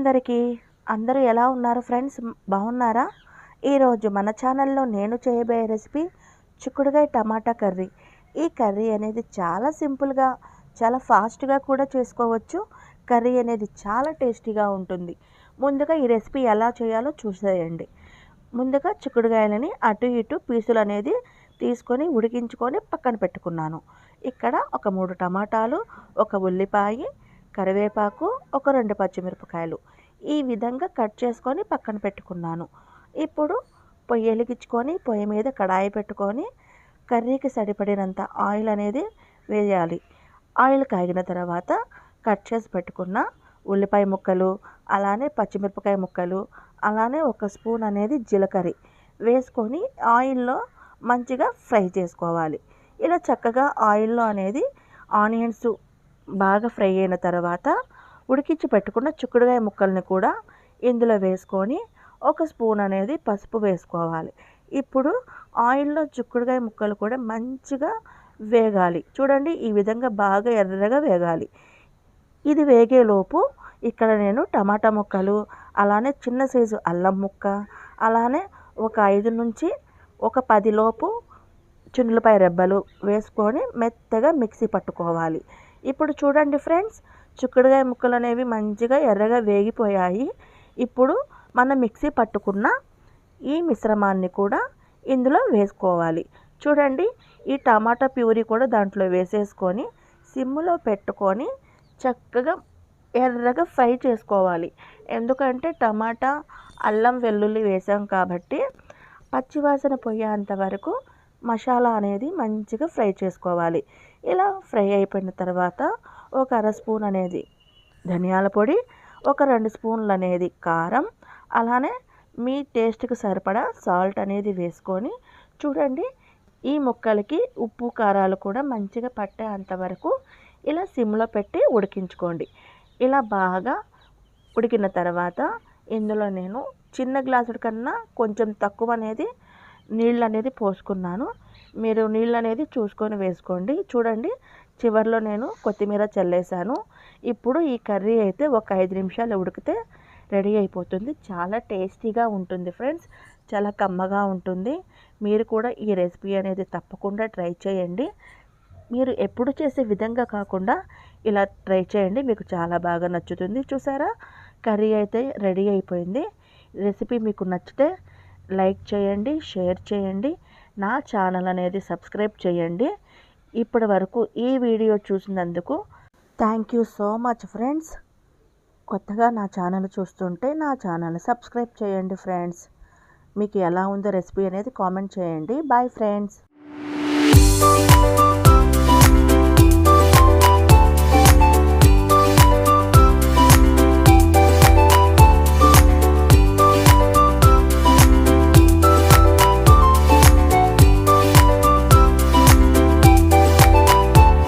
అందరికీ. అందరూ ఎలా ఉన్నారు ఫ్రెండ్స్? బాగున్నారా? ఈరోజు మన ఛానల్లో నేను చేయబోయే రెసిపీ చిక్కుడుకాయ టమాటా కర్రీ. ఈ కర్రీ అనేది చాలా సింపుల్గా, చాలా ఫాస్ట్గా కూడా చేసుకోవచ్చు. కర్రీ అనేది చాలా టేస్టీగా ఉంటుంది. ముందుగా ఈ రెసిపీ ఎలా చేయాలో చూసేయండి. ముందుగా చిక్కుడుకాయలని అటు ఇటు పీసులు అనేది తీసుకొని ఉడికించుకొని పక్కన పెట్టుకున్నాను. ఇక్కడ ఒక 3 టమాటాలు, ఒక ఉల్లిపాయ, కరివేపాకు, ఒక 2 పచ్చిమిరపకాయలు ఈ విధంగా కట్ చేసుకొని పక్కన పెట్టుకున్నాను. ఇప్పుడు పొయ్యి వెలిగించుకొని పొయ్యి మీద కడాయి పెట్టుకొని కర్రీకి సరిపడినంత ఆయిల్ అనేది వేయాలి. ఆయిల్ కాగిన తర్వాత కట్ చేసి పెట్టుకున్న ఉల్లిపాయ ముక్కలు, అలానే పచ్చిమిరపకాయ ముక్కలు, అలానే ఒక స్పూన్ అనేది జీలకర్ర వేసుకొని ఆయిల్లో మంచిగా ఫ్రై చేసుకోవాలి. ఇలా చక్కగా ఆయిల్లో అనేది ఆనియన్స్ బాగా ఫ్రై అయిన తర్వాత ఉడికించి పెట్టుకున్న చిక్కుడుకాయ ముక్కల్ని కూడా ఇందులో వేసుకొని ఒక స్పూన్ అనేది పసుపు వేసుకోవాలి. ఇప్పుడు ఆయిల్లో చిక్కుడుకాయ ముక్కలు కూడా మంచిగా వేగాలి. చూడండి, ఈ విధంగా బాగా ఎర్రగా వేగాలి. ఇది వేగేలోపు ఇక్కడ నేను టమాటా ముక్కలు, అలానే చిన్న సైజు అల్లం ముక్క, అలానే ఒక 5 నుంచి ఒక 10 లోపు చున్నులపాయ రెబ్బలు వేసుకొని మెత్తగా మిక్సీ పట్టుకోవాలి. ఇప్పుడు చూడండి ఫ్రెండ్స్, చిక్కుడుకాయ ముక్కలు అనేవి మంచిగా ఎర్రగా వేగిపోయాయి. ఇప్పుడు మనం మిక్సీ పట్టుకున్న ఈ మిశ్రమాన్ని కూడా ఇందులో వేసుకోవాలి. చూడండి, ఈ టమాటా ప్యూరీ కూడా దాంట్లో వేసేసుకొని సిమ్లో పెట్టుకొని చక్కగా ఎర్రగా ఫ్రై చేసుకోవాలి. ఎందుకంటే టమాటా, అల్లం వెల్లుల్లి వేసాం కాబట్టి పచ్చివాసన పోయేంత వరకు మసాలా అనేది మంచిగా ఫ్రై చేసుకోవాలి. ఇలా ఫ్రై అయిపోయిన తర్వాత ఒక 1/2 స్పూన్ అనేది ధనియాల పొడి, ఒక 2 స్పూన్లు అనేది కారం, అలానే మీ టేస్ట్కి సరిపడా సాల్ట్ అనేది వేసుకొని చూడండి, ఈ ముక్కలకి ఉప్పు కారాలు కూడా మంచిగా పట్టేంత వరకు ఇలా సిమ్లో పెట్టి ఉడికించుకోండి. ఇలా బాగా ఉడికిన తర్వాత ఇందులో నేను చిన్న గ్లాసుల కన్నా కొంచెం తక్కువ అనేది నీళ్ళు అనేది పోసుకున్నాను. మీరు నీళ్ళు అనేది చూసుకొని వేసుకోండి. చూడండి, చివరిలో నేను కొత్తిమీర చల్లేసాను. ఇప్పుడు ఈ కర్రీ అయితే ఒక 5 నిమిషాలు ఉడికితే రెడీ అయిపోతుంది. చాలా టేస్టీగా ఉంటుంది ఫ్రెండ్స్, చాలా కమ్మగా ఉంటుంది. మీరు కూడా ఈ రెసిపీ అనేది తప్పకుండా ట్రై చేయండి. మీరు ఎప్పుడు చేసే విధంగా కాకుండా ఇలా ట్రై చేయండి, మీకు చాలా బాగా నచ్చుతుంది. చూసారా, కర్రీ అయితే రెడీ అయిపోయింది. రెసిపీ మీకు నచ్చితే లైక్ చేయండి, షేర్ చేయండి, నా ఛానల్ అనేది సబ్స్క్రైబ్ చేయండి. ఇప్పటి వరకు ఈ వీడియో చూసినందుకు thank you so much friends. కొత్తగా నా ఛానల్ చూస్తుంటే నా ఛానల్ సబ్స్క్రైబ్ చేయండి ఫ్రెండ్స్. మీకు ఎలా ఉందో రెసిపీ అనేది కామెంట్ చేయండి. Bye friends.